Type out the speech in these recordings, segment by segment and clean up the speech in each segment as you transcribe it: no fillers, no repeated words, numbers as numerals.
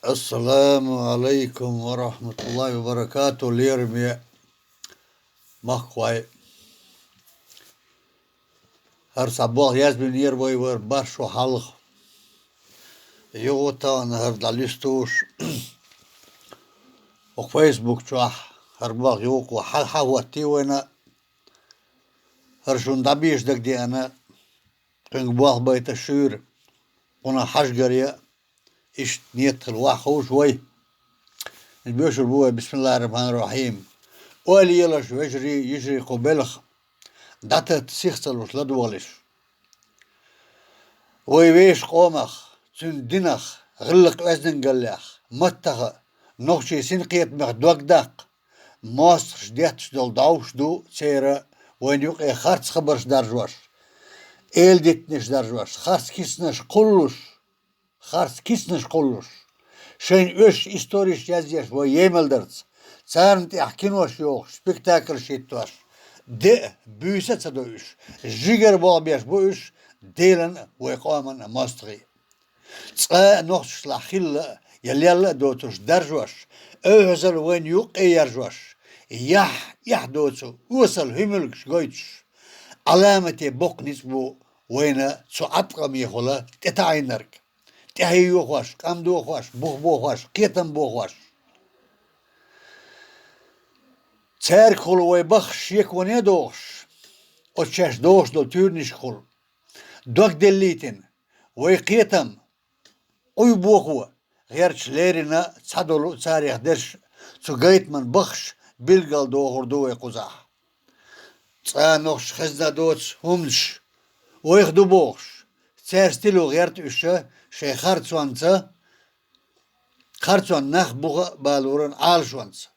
Assalamu alaikum wa rahmatullahi wa barakatuh. Lirmi makwai. Her sabah yaz bin yer boy var baş o halk. Yoğutan her dalistuş. O Facebook çuah. Her bak yok o havati wena. Her şunda bir işdek diye ana. Keng buah bayta şür. Ona haş gariye. İş niyet kılwa hoş way. البيشر بوه بسم الله الرحمن الرحيم أولي يلش يجري قبلخ داتت سيختلوش لدوالش ويويش قومخ تن دينخ غلق أزن قليخ متخ نوخشي سنقيت مخ دوك داق ماسترش ديتش دول داوش دو سيرا وين يوقع خارج خبرش درجواش إيل ديتنش درجواش خارج كيسنش قلوش Şeyin öş istoriş yazıyor ve yemelderiz. Çarnti ahkinoş yok, spektakl şeyt var. De büyüse çado üş. Jiger bolbiyaş bu üş delen ve qaman mastri. Ça noxş lahilla yalla dotuş derjwaş. Özel wen yok eyarjwaş. Yah dotu usal himülk goyç. Alameti boknis bu wena su atqam yehola tetaynerk. تهي يوخواش قام دوخواش بوخواش قيتم بوخواش تسار خل ويبخش يكون يدوش وتشاش دوش دو تورنش خل دوك دليتن ويقيتم oy بوخوا غيرش ليرنا تصدلو تاريخ درش تسقيت من بخش بلقال دوغر دو يقزاح تسانوش خزنا دوتس همش ويخدو بوخش تسار ستيلو غيرت اشا şey harçvansa harçvan nah bu balorun alşvansa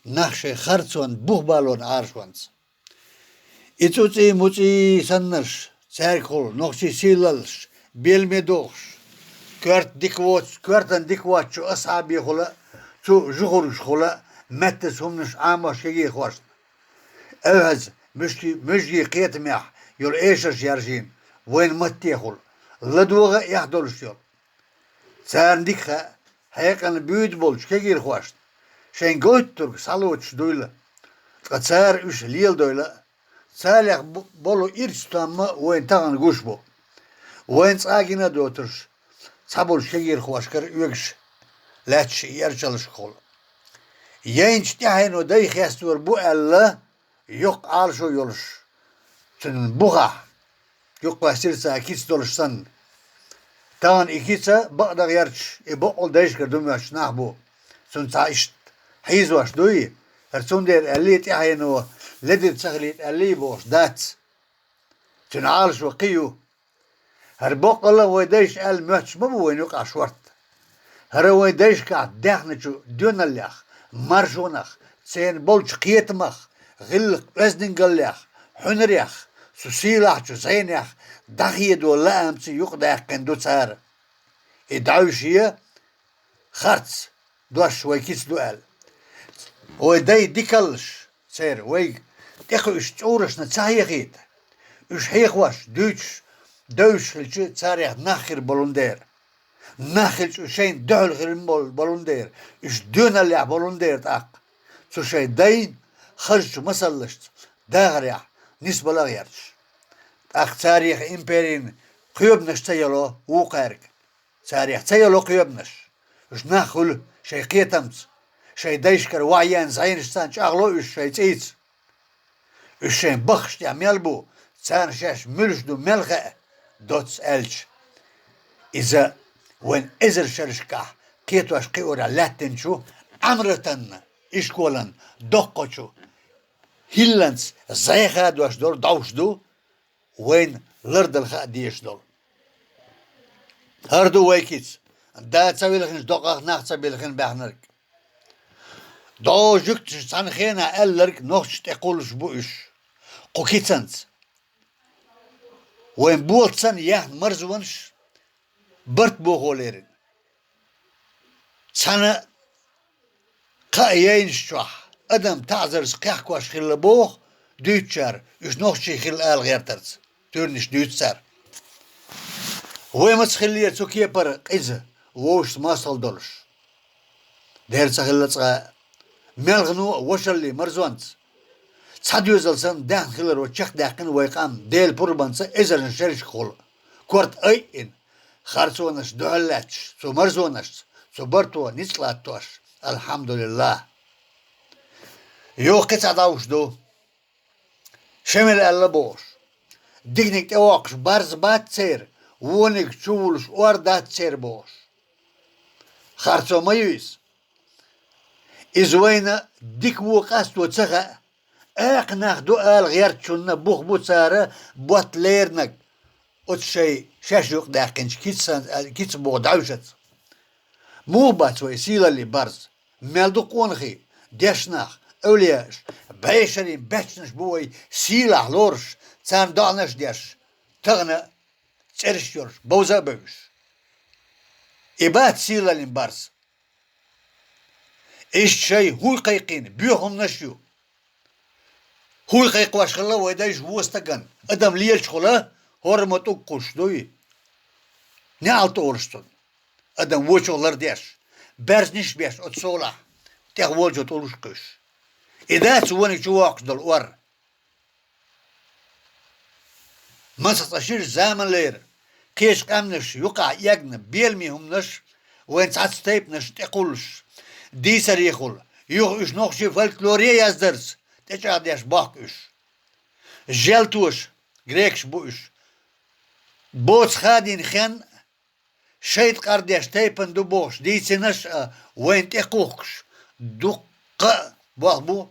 nah şey harçvan bu balon alşvansa İtuti muti sanmış serkol nokşi silalış belmedoş körten dikvat şu asabi hola şu juhuruş hola mettes humnuş ama şeyi hoş evhez müjgi qiyetmeh yol eşer yarjin وين متي hol لدوغا يحضرش يوم سانديكها هيكن بيوت بولش كيجير خواشت شين قوت ترك سالوتش دويلا تقصار اش ليل دويلا سالح بولو إرش تاما وين تاغن قوش بو وين تاغينا دوترش سابولش كيجير خواشكر يوكش لاتش يرشالش خول يينش تاهينو داي خيستور بو ألا يوق عالشو يولش تن بوغا Yok başırsa kis doluşsan. Tağın ikisi bakda yarış. Bakol değişker dumyaş nah bu. Sun saişt. Hiz vaş duy. Her sun der 50 تحين و لدر تغليت 50 boş dat. Tün alış ve qiyu. Her bakala ve değiş el mühç mı bu yok aşvart. Her ve değiş ka dahne şu dönallah. Marjonak. Sen bolç qiyetmak. Gılq özdin gallах. Hünriyah. سوسيلاح جزينيح دخيد ولا أمسي يقدح كندو تسار إدعوش هي خرط دوش ويكيس دوال ويداي ديكالش سير وي ديخو إش تورش نتساهي غيد إش هيخ واش دوش هلشي تساريح ناخر بولوندير ناخر شين دهل غير بولوندير إش دون اللي بولوندير تاق سو شي داين خرج مسلشت داغريح نسبة لا غيرش أخ تاريخ إمبرين قيوبنش تيلو وقارك تاريخ تيلو قيوبنش إش ناخل شي قيتمت شي دايشكر وعيان زينشتان شاغلو إش شي تيت إش شي بخش تعمل بو تان شاش ملش دو ملغة دوتس ألش إذا وين إزر شرشكا قيتواش قيورا لاتنشو عمرتن إشكولن دقوشو هيلانس زيخا دوش دور دوش دو وين لرد الخاء ديش دول هردو ويكيتس دا تسويلخنش دوقاق ناخ تسويلخن بحنرك دو جكتش تنخينا ألرك نوخش تقولش بوش قوكيتسانس وين بولتسان يهن مرزوانش برت بوغوليرين سانا قايين شوح Adam tazers kahkwaş xilla boğ, düçer, üç noxçi xil al gherters. Törniş düçer. ويمس خليه تسوكي بر قيزة ووش ماسل دولش دير سخلصا ملغنو وشلي مرزونس صديوزلسن داخلر وچخ داخن ويقام ديل بربانس ازرن شرش خول كورت اي ان خرسونش دولاتش سو مرزونش سو برتو نيسلاتوش الحمد لله يو قطع داوش دو شمل الله بوش دينك اوقش بارز بات سير ونك شولش وردات سير بوش خرسو ميويس إزوينا ديك وقاست وتسخى اقناخ دو آل غيرت شونا بوخ بوتسارة بوت ليرنك وتشي شاشوق داقنش كيتس بوغ دعوشت مو باتوي سيلا اللي برز مالدو قونخي ديشناخ أولياش بايشرين باتشنش بوي سيلا لورش تان دعنش ديش تغنى تسرش يورش بوزا بوش إبات سيلا اللي برز إيش شيء هو قيقين بيهم نشيو هو قيق واش خلا ويدايش وستقن ادم ليش خلا هرمتو قش دوي نعل تورستون ادم وچولر ديش برزنش بيش اتسولا تغوجو تولش قش اذا تسوني جواقش دل ور ما تطشير زامن لير كيش قامنش يقع يقن بيلميهم نش وين تعستيب نش تقولش دي سريخول يوش نوخشي فالكلوريا يزدرس تجاديش باكش جلتوش غريكش بوش بوتس خادين خن شيت قرديش تيبن دو بوش دي سنش وين تقوكش دق بوخبو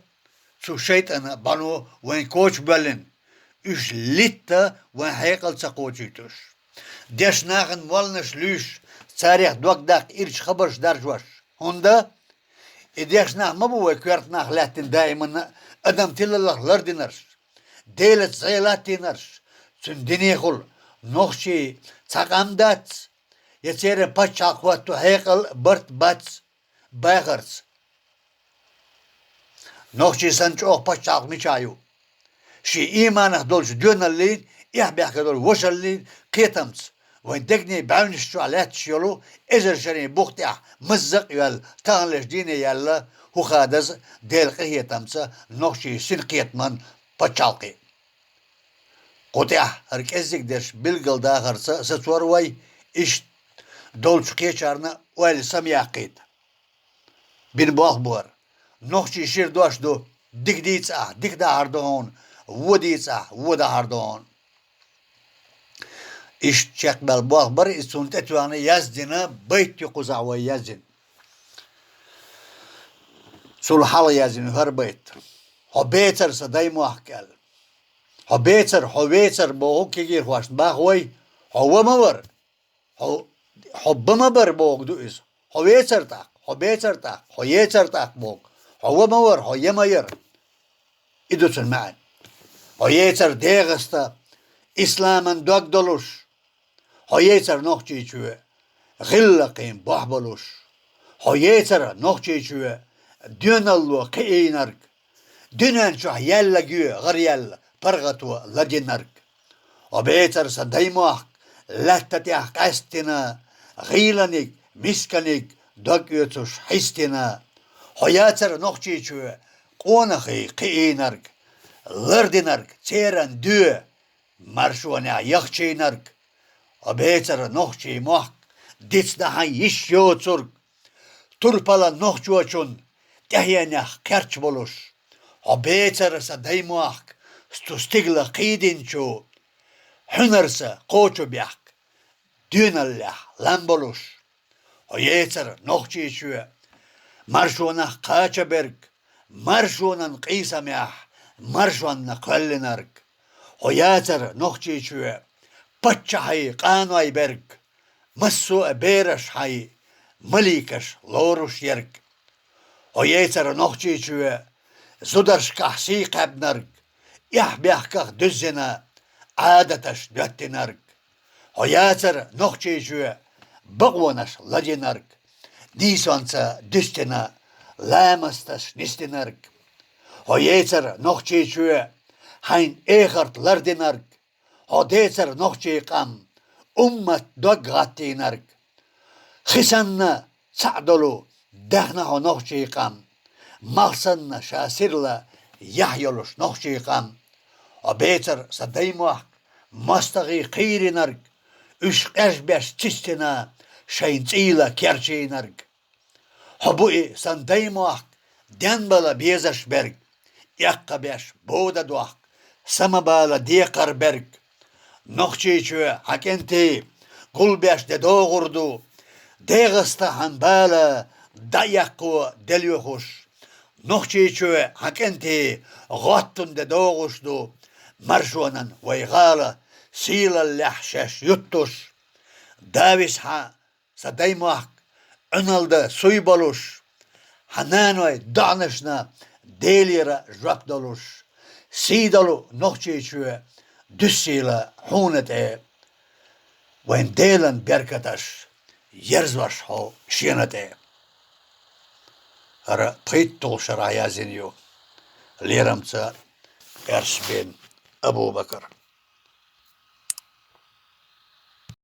سو شيت انا بانو وين كوش بلن اش ليتا وين هيقل سقوچيتوش ديش ناغن مولنش لوش تاريخ دوك داق إرش خبرش درجوش هوندا إديش ناغ مبوه كورت ناغ لاتن دائما أدم تل الله لردنرش ديلت زيلاتينرش سندني خل نوخشي تاقامدات يتيري بچاق واتو هيقل برت باتس باغرس نوخشي سنچوخ بچاق ميچايو شي إيمانه دولش دون اللين إحبيح كدول وش اللين قيتمت وين دقني بعونش شوالات شيولو إزر شرين بوختيح مزق يال تانلش ديني يالا هو خادز ديل قهية تمسا نوخشي سن قيتمن بچالقي قوتيح هركزيك درش بلقل داخرسا ستور وي إش دولش قيچارنا ويل سميا قيت بين باخ بور نوخشي شير دوش دو ديك ديتس ديك دا هردون وديتس ودا هردون إيش تشكبل باخ بري سنت اتوانا يزدنا بيت يقوزع ويزن سول حال يزن هر بيت هو بيتر صداي موحكال هو بيتر بوغو كيجير خواش باخوي هو مور هو بمبر بوغ دو إس هو بيتر تاق هو يتر تاق بوغ هو مور هو يمير إدوسن معن هو يتر ديغستا إسلاما دوك دولوش هو يتر نوخشي چوه غلقين بحبلوش هو يتر نوخشي چوه دونالو قيينرك دونان شو يلا جوه غير يلا برغتو لدينرك وبيتر صدايموح لاتتيح قاستنا غيلانيك مسكانيك دوك يتوش حستنا هو يتر نوخشي چوه قونخي قيينرك لردينرك تيران دوه مرشوانيا يخشينرك وبيتر نوخشي موح ديتس دهان يشيوتسورك ترپالا نوخچوچون تهيانيخ كرچ بولوش وبيتر صدايموح ستوستيغلا قيدينچو هنرسا قوچو بيخ دونالله لامبولوش ويتر نوخشي چوه مرشوانخ قاچا برك مرشوانن قيسا ميح مرشوان قلنرك وياتر نوخشي چوه پچا حي قانواي برك مسو بيرش حي مليكش لوروش يرك وياتر نوخشي چوه زودرش كحسي قبنرك يحبيحكخ دزنا عادتش دوتنرك وياتر نوخشي چوه بغونش لدينرك نيسانسا دستنا لامستش نستنرك وياتر نوخشي چوه هين اخرت لردنرك هديتر نوخشي قام أمت دوغاتينرك Hisanna sa'dolu dehna o nohçiqam. Malsanna şasirla yahyoluş nohçiqam. O beter sadaymuak mastagi qirinarg. Üç eşbeş çistina şeyinçila kerçinarg. Habui sandaymuak denbala bezaşberg. Yakka beş boğda duak. Samabala diyekarberg. Nohçiçü hakenti gulbeş de doğurdu. Dağısta hanbala dayakku delyohuş. Nohçiçü hakenti gattun de doğuştu. Marşuanan vaygala sila lehşeş yuttuş. Davis ha sadaymuak önalda suyboluş. Hananoy danışna delira rapdoluş. Sidalu nohçiçü düssila hunet When Dalen Berkatash yerzvash ho shienate. Ara pritol sharayazin yo. Liramtsa Ersbin Abu Bakr.